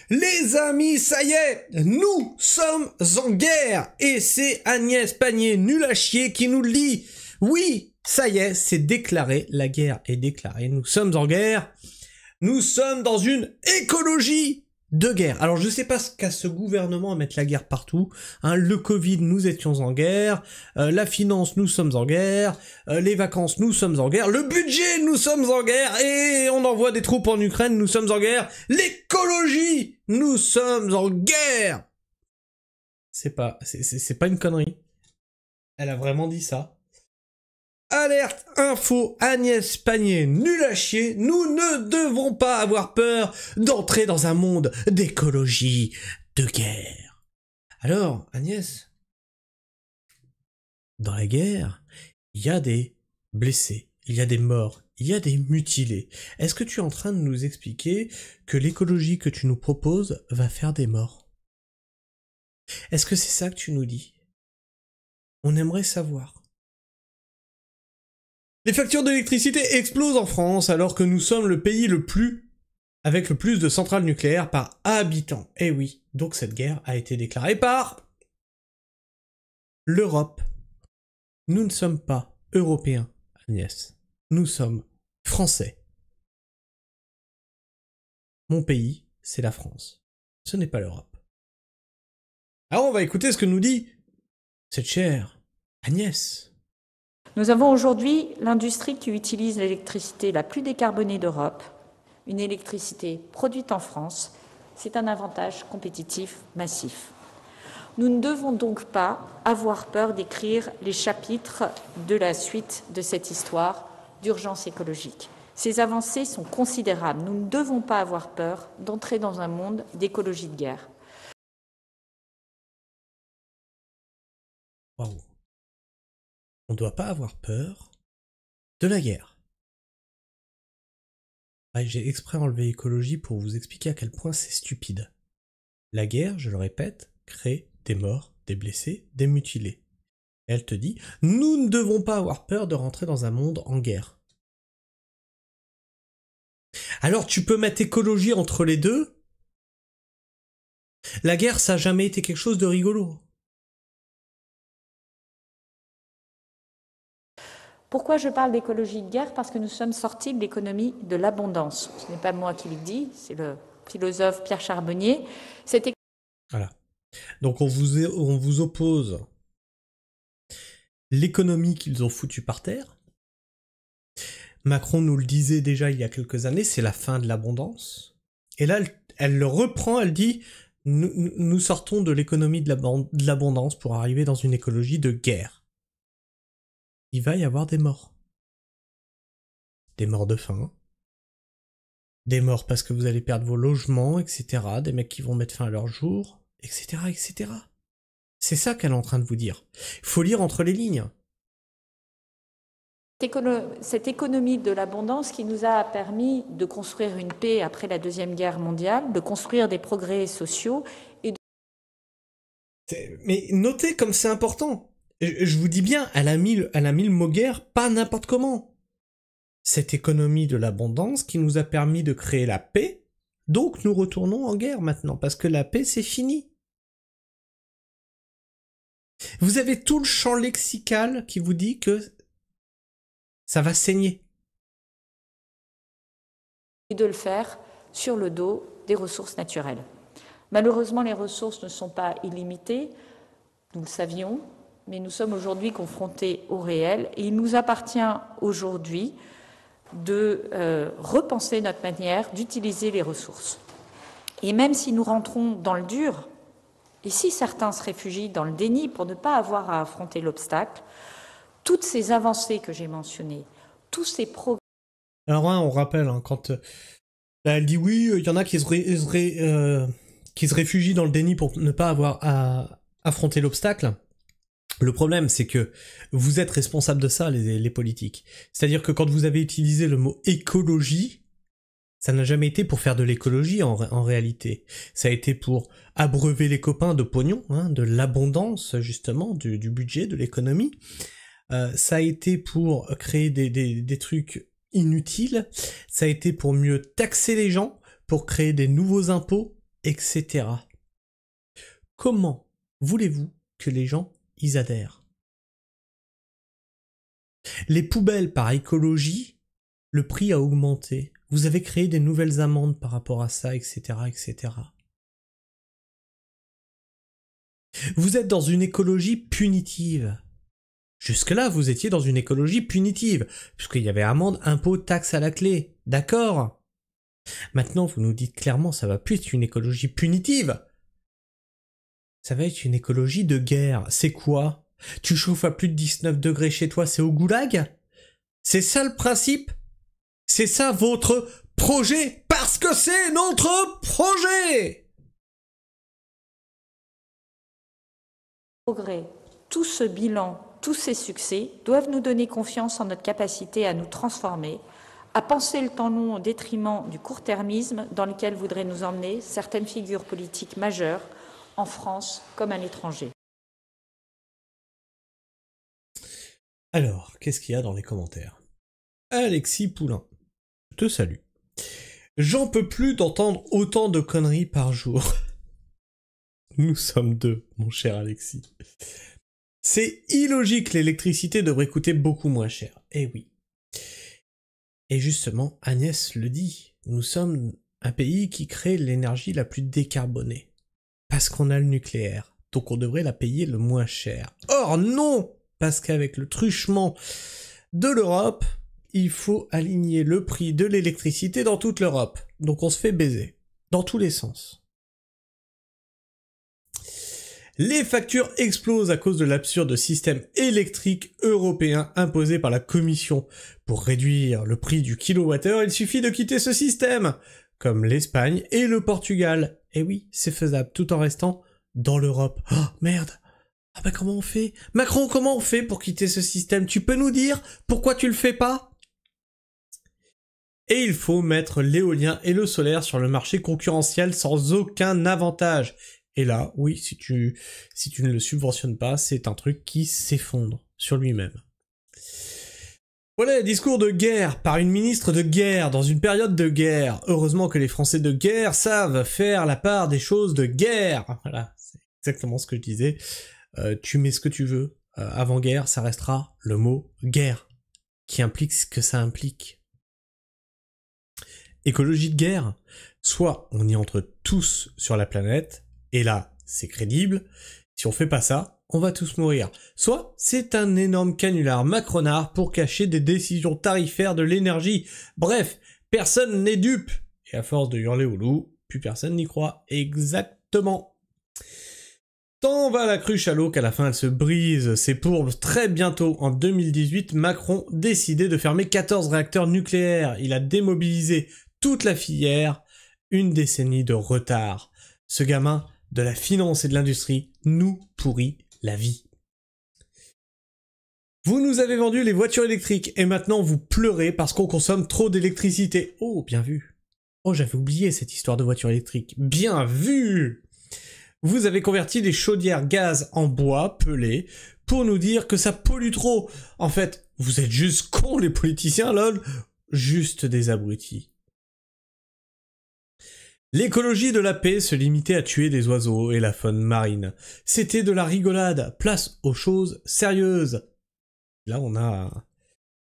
Les amis, ça y est, nous sommes en guerre et c'est Agnès Pannier, nul à chier, qui nous le dit. Oui, ça y est, c'est déclaré, la guerre est déclarée, nous sommes en guerre, nous sommes dans une écologie de guerre. Alors je sais pas ce qu'a ce gouvernement à mettre la guerre partout, hein, le Covid, nous étions en guerre, la finance, nous sommes en guerre, les vacances, nous sommes en guerre, le budget, nous sommes en guerre, et on envoie des troupes en Ukraine, nous sommes en guerre, l'écologie, nous sommes en guerre. C'est pas une connerie. Elle a vraiment dit ça. Alerte info, Agnès Pannier, nul à chier, nous ne devons pas avoir peur d'entrer dans un monde d'écologie de guerre. Alors, Agnès, dans la guerre, il y a des blessés, il y a des morts, il y a des mutilés. Est-ce que tu es en train de nous expliquer que l'écologie que tu nous proposes va faire des morts? Est-ce que c'est ça que tu nous dis? On aimerait savoir. Les factures d'électricité explosent en France alors que nous sommes le pays avec le plus de centrales nucléaires par habitant. Eh oui, donc cette guerre a été déclarée par l'Europe. Nous ne sommes pas européens, Agnès. Nous sommes français. Mon pays, c'est la France. Ce n'est pas l'Europe. Alors on va écouter ce que nous dit cette chère Agnès. Nous avons aujourd'hui l'industrie qui utilise l'électricité la plus décarbonée d'Europe, une électricité produite en France. C'est un avantage compétitif massif. Nous ne devons donc pas avoir peur d'écrire les chapitres de la suite de cette histoire d'urgence écologique. Ces avancées sont considérables. Nous ne devons pas avoir peur d'entrer dans un monde d'écologie de guerre. Waouh. On ne doit pas avoir peur de la guerre. Ouais, j'ai exprès enlevé écologie pour vous expliquer à quel point c'est stupide. La guerre, je le répète, crée des morts, des blessés, des mutilés. Et elle te dit, nous ne devons pas avoir peur de rentrer dans un monde en guerre. Alors tu peux mettre écologie entre les deux? La guerre, ça n'a jamais été quelque chose de rigolo. Pourquoi je parle d'écologie de guerre? Parce que nous sommes sortis de l'économie de l'abondance. Ce n'est pas moi qui le dis, c'est le philosophe Pierre Charbonnier. Voilà. Donc on vous oppose l'économie qu'ils ont foutue par terre. Macron nous le disait déjà il y a quelques années, c'est la fin de l'abondance. Et là, elle le reprend, elle dit, nous sortons de l'économie de l'abondance pour arriver dans une écologie de guerre. Il va y avoir des morts. Des morts de faim. Des morts parce que vous allez perdre vos logements, etc. Des mecs qui vont mettre fin à leur jour, etc., etc. C'est ça qu'elle est en train de vous dire. Il faut lire entre les lignes. Cette économie de l'abondance qui nous a permis de construire une paix après la Deuxième Guerre mondiale, de construire des progrès sociaux et de... Mais notez comme c'est important. Je vous dis bien, elle a mis le mot guerre pas n'importe comment. Cette économie de l'abondance qui nous a permis de créer la paix, donc nous retournons en guerre maintenant, parce que la paix c'est fini. Vous avez tout le champ lexical qui vous dit que ça va saigner. Et de le faire sur le dos des ressources naturelles. Malheureusement, les ressources ne sont pas illimitées, nous le savions, mais nous sommes aujourd'hui confrontés au réel et il nous appartient aujourd'hui de repenser notre manière d'utiliser les ressources. Et même si nous rentrons dans le dur, et si certains se réfugient dans le déni pour ne pas avoir à affronter l'obstacle, toutes ces avancées que j'ai mentionnées, tous ces progrès... Alors on rappelle, hein, quand elle dit oui, il y en a qui se réfugient dans le déni pour ne pas avoir à affronter l'obstacle. Le problème, c'est que vous êtes responsable de ça, les politiques. C'est-à-dire que quand vous avez utilisé le mot écologie, ça n'a jamais été pour faire de l'écologie en réalité. Ça a été pour abreuver les copains de pognon, hein, de l'abondance justement, du budget, de l'économie. Ça a été pour créer des trucs inutiles. Ça a été pour mieux taxer les gens, pour créer des nouveaux impôts, etc. Comment voulez-vous que les gens y adhèrent? Les poubelles par écologie, le prix a augmenté. Vous avez créé des nouvelles amendes par rapport à ça, etc., etc. Vous êtes dans une écologie punitive. Jusque-là, vous étiez dans une écologie punitive, puisqu'il y avait amende, impôt, taxe à la clé. D'accord? Maintenant, vous nous dites clairement, ça va plus être une écologie punitive. Ça va être une écologie de guerre. C'est quoi? Tu chauffes à plus de 19 degrés chez toi, c'est au goulag? C'est ça le principe? C'est ça votre projet? Parce que c'est notre projet! Progrès, tout ce bilan, tous ces succès doivent nous donner confiance en notre capacité à nous transformer, à penser le temps long au détriment du court-termisme dans lequel voudraient nous emmener certaines figures politiques majeures, en France comme à l'étranger. Alors, qu'est-ce qu'il y a dans les commentaires? Alexis Poulain, je te salue. J'en peux plus d'entendre autant de conneries par jour. Nous sommes deux, mon cher Alexis. C'est illogique, l'électricité devrait coûter beaucoup moins cher. Eh oui. Et justement, Agnès le dit, nous sommes un pays qui crée l'énergie la plus décarbonée. Parce qu'on a le nucléaire, donc on devrait la payer le moins cher. Or non! Parce qu'avec le truchement de l'Europe, il faut aligner le prix de l'électricité dans toute l'Europe. Donc on se fait baiser, dans tous les sens. Les factures explosent à cause de l'absurde système électrique européen imposé par la Commission. Pour réduire le prix du kilowattheure, il suffit de quitter ce système, comme l'Espagne et le Portugal. Et oui, c'est faisable, tout en restant dans l'Europe. Oh, merde! Ah ben comment on fait? Macron, comment on fait pour quitter ce système? Tu peux nous dire pourquoi tu le fais pas? Et il faut mettre l'éolien et le solaire sur le marché concurrentiel sans aucun avantage. Et là, oui, si tu ne le subventionnes pas, c'est un truc qui s'effondre sur lui-même. Voilà, discours de guerre par une ministre de guerre dans une période de guerre. Heureusement que les Français de guerre savent faire la part des choses de guerre. Voilà, c'est exactement ce que je disais. Tu mets ce que tu veux. Avant-guerre, ça restera le mot guerre, qui implique ce que ça implique. Écologie de guerre, soit on y entre tous sur la planète, et là, c'est crédible. Si on fait pas ça, on va tous mourir. Soit c'est un énorme canular macronard pour cacher des décisions tarifaires de l'énergie. Bref, personne n'est dupe. Et à force de hurler au loup, plus personne n'y croit. Exactement. Tant va la cruche à l'eau qu'à la fin elle se brise. C'est pour très bientôt, en 2018, Macron décidait de fermer 14 réacteurs nucléaires. Il a démobilisé toute la filière. Une décennie de retard. Ce gamin de la finance et de l'industrie nous pourrit la vie. Vous nous avez vendu les voitures électriques et maintenant vous pleurez parce qu'on consomme trop d'électricité. Oh, bien vu. Oh, j'avais oublié cette histoire de voiture électrique. Bien vu! Vous avez converti les chaudières gaz en bois pelé pour nous dire que ça pollue trop. En fait, vous êtes juste cons les politiciens, lol. Juste des abrutis. L'écologie de la paix se limitait à tuer des oiseaux et la faune marine. C'était de la rigolade, place aux choses sérieuses. Là, on a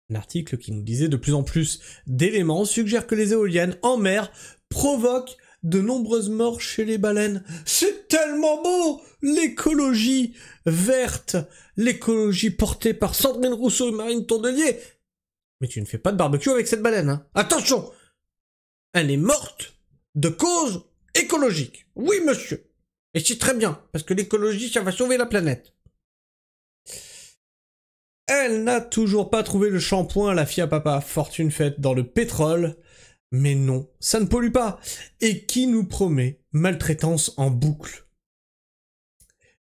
un article qui nous disait de plus en plus d'éléments suggèrent que les éoliennes en mer provoquent de nombreuses morts chez les baleines. C'est tellement beau! L'écologie verte, l'écologie portée par Sandrine Rousseau et Marine Tondelier. Mais tu ne fais pas de barbecue avec cette baleine, hein? Attention! Elle est morte de cause écologique. Oui, monsieur. Et c'est très bien, parce que l'écologie, ça va sauver la planète. Elle n'a toujours pas trouvé le shampoing, la fille à papa. Fortune faite dans le pétrole. Mais non, ça ne pollue pas. Et qui nous promet maltraitance en boucle?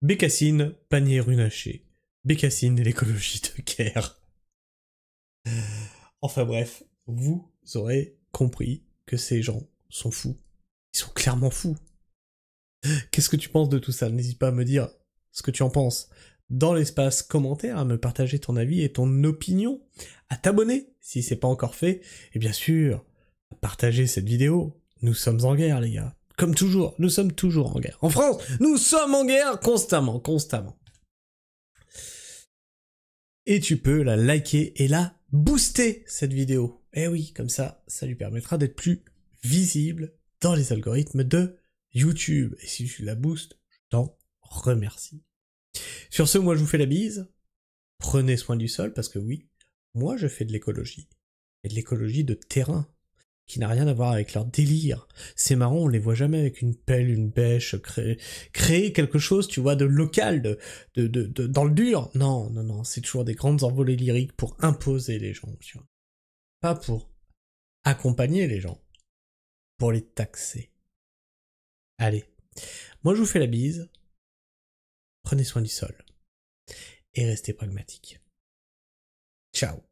Bécassine, panier runaché. Bécassine et l'écologie de guerre. Enfin bref, vous aurez compris que ces gens sont fous. Ils sont clairement fous. Qu'est-ce que tu penses de tout ça? N'hésite pas à me dire ce que tu en penses dans l'espace commentaire, à me partager ton avis et ton opinion, à t'abonner si c'est pas encore fait, et bien sûr, à partager cette vidéo. Nous sommes en guerre, les gars. Comme toujours, nous sommes toujours en guerre. En France, nous sommes en guerre constamment. Et tu peux la liker et la booster, cette vidéo. Eh oui, comme ça lui permettra d'être plus visible dans les algorithmes de YouTube. Et si tu la boostes, je t'en remercie. Sur ce, moi je vous fais la bise. Prenez soin du sol, parce que oui, moi je fais de l'écologie. Et de l'écologie de terrain, qui n'a rien à voir avec leur délire. Ces marrons, on les voit jamais avec une pelle, une bêche, créer quelque chose, tu vois, de local, dans le dur. Non, c'est toujours des grandes envolées lyriques pour imposer les gens, tu vois. Pas pour accompagner les gens, pour les taxer. Allez, moi je vous fais la bise, prenez soin du sol, et restez pragmatiques. Ciao.